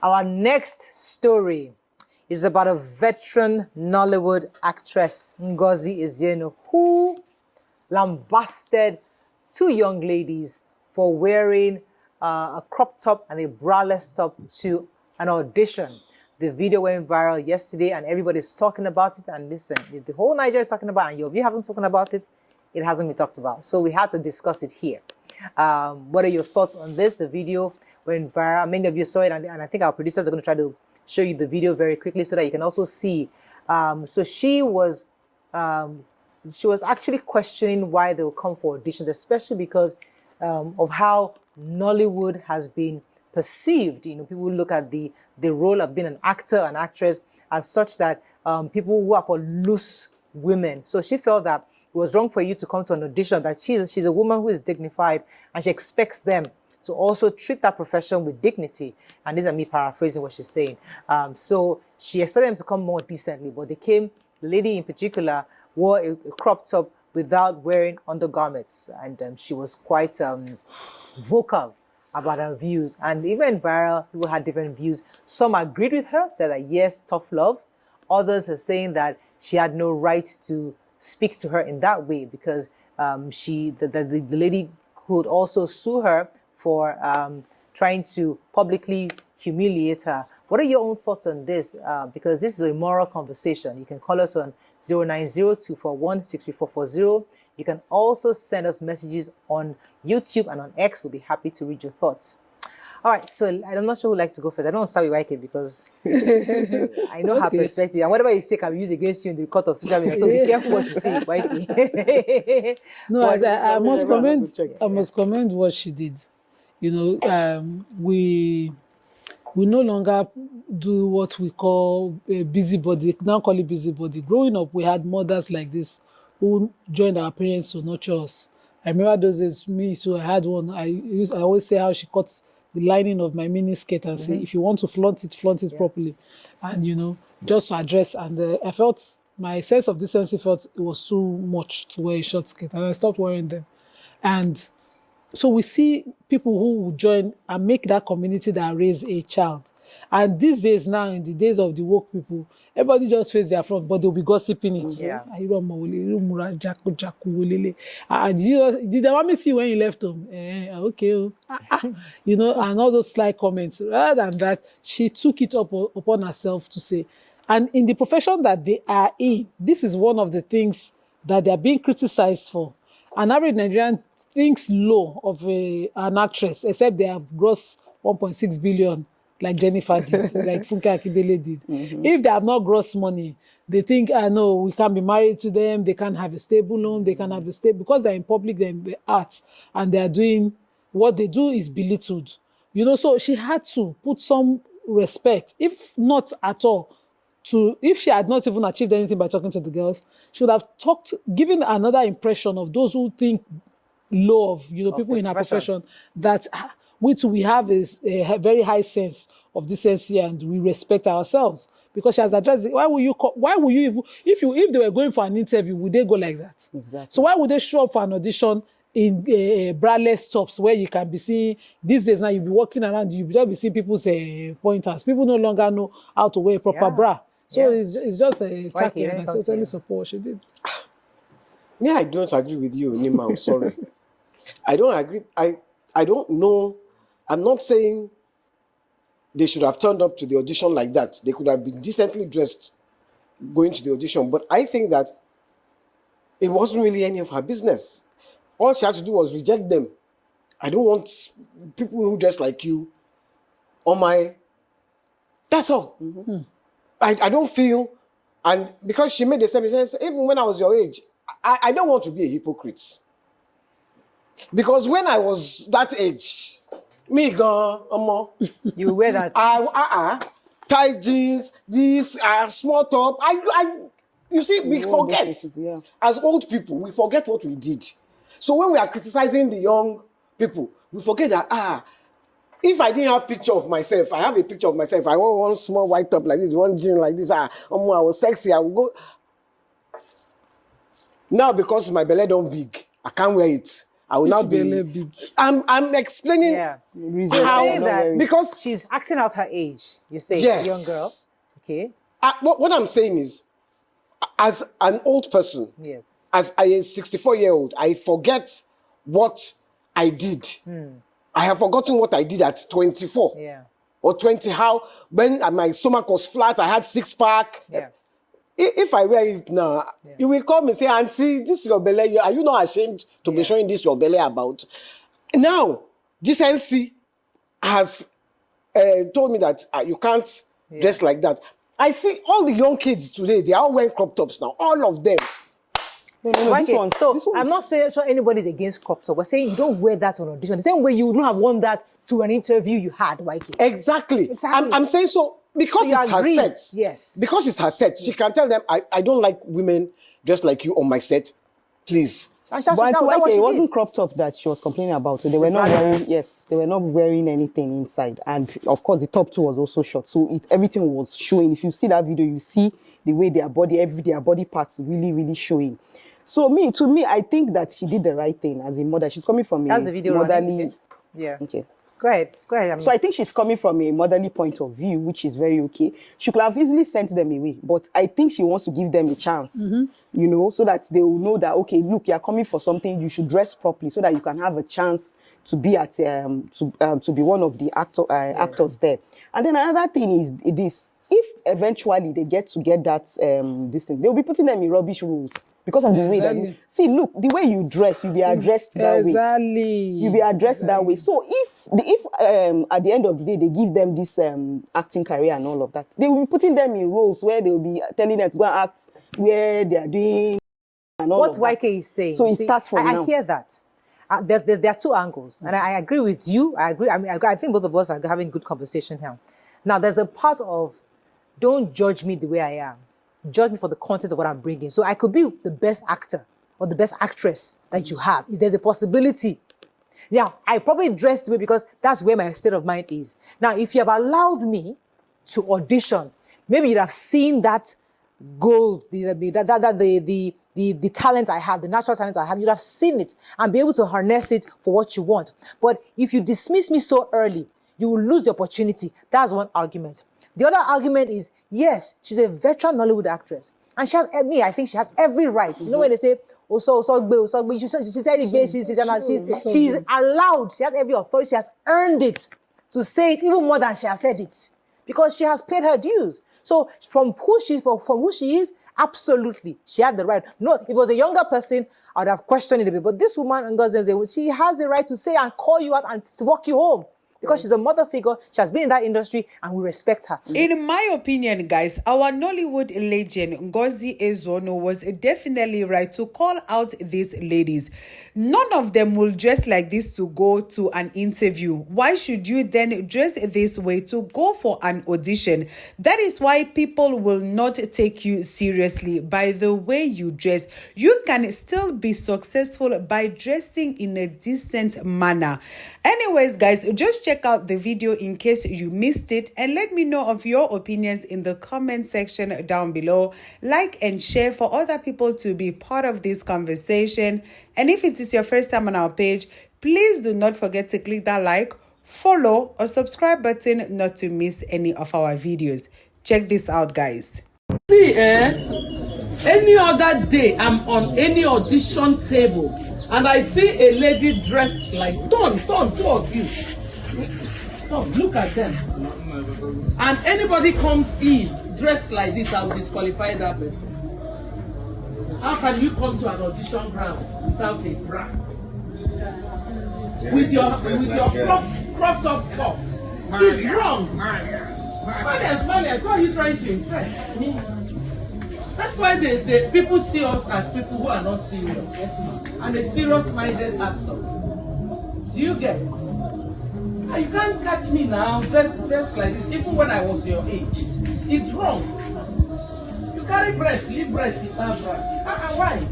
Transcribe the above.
Our next story is about a veteran Nollywood actress, Ngozi Ezeonu, who lambasted two young ladies for wearing a crop top and a braless top to an audition. The video went viral yesterday and everybody's talking about it. And listen, if the whole Nigeria is talking about it and you haven't spoken about it, it hasn't been talked about. So we had to discuss it here. What are your thoughts on this? The video went viral. Many of you saw it, and I think our producers are going to try to show you the video very quickly so that you can also see. So she was actually questioning why they would come for auditions, especially because of how Nollywood has been perceived. You know, people look at the role of being an actor, an actress, as such that people who are for loose women. So she felt that it was wrong for you to come to an audition, that she's a woman who is dignified and she expects them to also treat that profession with dignity. And this is me paraphrasing what she's saying. So she expected them to come more decently, but they came, the lady in particular wore a crop top without wearing undergarments. And she was quite vocal about her views. And even viral, people had different views. Some agreed with her, said that yes, tough love. Others are saying that she had no right to speak to her in that way because the lady could also sue her for trying to publicly humiliate her. What are your own thoughts on this? Because this is a moral conversation. You can call us on 090-241-63440. You can also send us messages on YouTube and on X. We'll be happy to read your thoughts. All right, so I'm not sure who would like to go first. I don't want to start with YK because I know her perspective. And whatever you say can be used against you in the court of social media. So be careful what you say, YK. No, I must commend what she did. You know, we no longer do what we call a busybody. Now call it busybody. Growing up, we had mothers like this who joined our parents to nurture us. I remember those days, me too, I had one. I always say how she cut the lining of my mini skirt and say, if you want to flaunt it properly. And, you know, just to address. And I felt, my sense of decency felt it was too much to wear a short skirt. And I stopped wearing them. And so we see people who will join and make that community that raise a child. And these days now, in the days of the woke people, everybody just face their front, but they'll be gossiping it. Yeah. Did the mommy see when you left home? Okay. You know, and all those sly comments. Rather than that, she took it upon herself to say. And in the profession that they are in, this is one of the things that they're being criticized for. An average Nigerian thinks low of an actress, except they have grossed 1.6 billion. Like Jennifer did, like Funke Akindele did. If they have not gross money, they think, no, we can't be married to them, they can't have a stable home, they can't have a stable, because they're in public, they're in the arts, and they're doing, what they do is belittled. You know, so she had to put some respect, if not at all, if she had not even achieved anything by talking to the girls, she would have given another impression of those who think low of, you know, people in her profession, that we have is a very high sense of decency and we respect ourselves, because she has addressed it. Why will you even, if they were going for an interview, would they go like that? Exactly. So why would they show up for an audition in braless tops where you can be seeing, these days now you'll be walking around, you'll be seeing people's pointers. People no longer know how to wear a proper bra. So it's just a tactic, and I totally support what she did. Me, I don't agree with you, Nima. I'm sorry. I don't agree. I don't know. I'm not saying they should have turned up to the audition like that. They could have been decently dressed going to the audition. But I think that it wasn't really any of her business. All she had to do was reject them. I don't want people who dress like you on my... That's all. I don't feel... And because she made the statement, even when I was your age, I don't want to be a hypocrite. Because when I was that age... Me gone, you wear that? Tight jeans, this small top. You see, we forget. As old people, we forget what we did. So when we are criticizing the young people, we forget that if I didn't have picture of myself, I have a picture of myself. I wore one small white top like this, one jean like this. I was sexy. I would go. Now because my belly don't big, I can't wear it. I will now Belle be. big. I'm explaining Yeah. how You're saying that because she's acting out her age. You say, yes, young girl. Okay. what I'm saying is, as an old person, Yes. as a 64-year-old, I forget what I did. I have forgotten what I did at 24 Yeah. or 20. How when my stomach was flat, I had 6-pack. Yeah. If I wear it now, you will come and say, Auntie, this is your belly. Are you not ashamed to be showing this your belly about? Now, decency has told me that you can't dress like that. I see all the young kids today, they are all wearing crop tops now, all of them. Okay, so I'm not saying sure anybody's against crop top. We're saying you don't wear that on audition. The same way you would not have worn that to an interview you had, YK. Exactly. I'm saying so because So it's her agree. set. Yes. Because it's her set. She can tell them, I don't like women just like you on my set. Please. But it wasn't crop top that she was complaining about. So they were not wearing, they were not wearing anything inside. And of course, the top too was also short. So everything was showing. If you see that video, you see the way their body parts really, really showing. So to me, I think that she did the right thing as a mother. She's coming from That's the video motherly. Yeah. Okay. Go ahead. So I think she's coming from a motherly point of view, which is very okay. She could have easily sent them away, but I think she wants to give them a chance, you know, so that they will know that, okay, look, you're coming for something, you should dress properly so that you can have a chance to be at, to be one of the actors there. And then another thing is this, if eventually they get that, this thing, they'll be putting them in rubbish rules. Because of the way that see, look, the way you dress, you'll be addressed that way. You'll be addressed that way. So if at the end of the day they give them this acting career and all of that, they will be putting them in roles where they will be telling them to go and act where they are doing and all of that. What YK is saying. So it starts from now. I hear that. There are two angles, and I agree with you. I agree. I think both of us are having good conversation here. Now, there's a part of don't judge me the way I am. Judge me for the content of what I'm bringing. So I could be the best actor or the best actress that you have. If there's a possibility. Now, I probably dressed the way because that's where my state of mind is. Now, if you have allowed me to audition, maybe you'd have seen that gold, the talent I have, the natural talent I have, you'd have seen it and be able to harness it for what you want. But if you dismiss me so early, you will lose the opportunity. That's one argument. The other argument is, yes, she's a veteran Nollywood actress. And she has, I think she has every right. You know when they say, she's allowed, she has every authority, she has earned it to say it even more than she has said it. Because she has paid her dues. So from who she is, absolutely, she had the right. No, if it was a younger person, I would have questioned it a bit. But this woman, Ngozi Ezeonu, she has the right to say and call you out and walk you home. Because she's a mother figure, she has been in that industry, and we respect her. In my opinion, guys, our Nollywood legend, Ngozi Ezeonu, was definitely right to call out these ladies. None of them will dress like this to go to an interview. Why should you then dress this way to go for an audition? That is why people will not take you seriously by the way you dress. You can still be successful by dressing in a decent manner. Anyways, guys, just check out the video in case you missed it and let me know of your opinions in the comment section down below. Like and share for other people to be part of this conversation. And if it is your first time on our page, please do not forget to click that like, follow or subscribe button not to miss any of our videos. Check this out, guys. See, any other day I'm on any audition table and I see a lady dressed like, turn, two of you. Come, look at them. And anybody comes in dressed like this, I will disqualify that person. How can you come to an audition ground without a bra? With your cropped up top? It's wrong. Smiley, why are you trying to impress me? That's why the people see us as people who are not serious. And a serious-minded actor. Do you get? You can't catch me now dressed like this, even when I was your age. It's wrong. You carry breast, leave breast, you have breast. Why?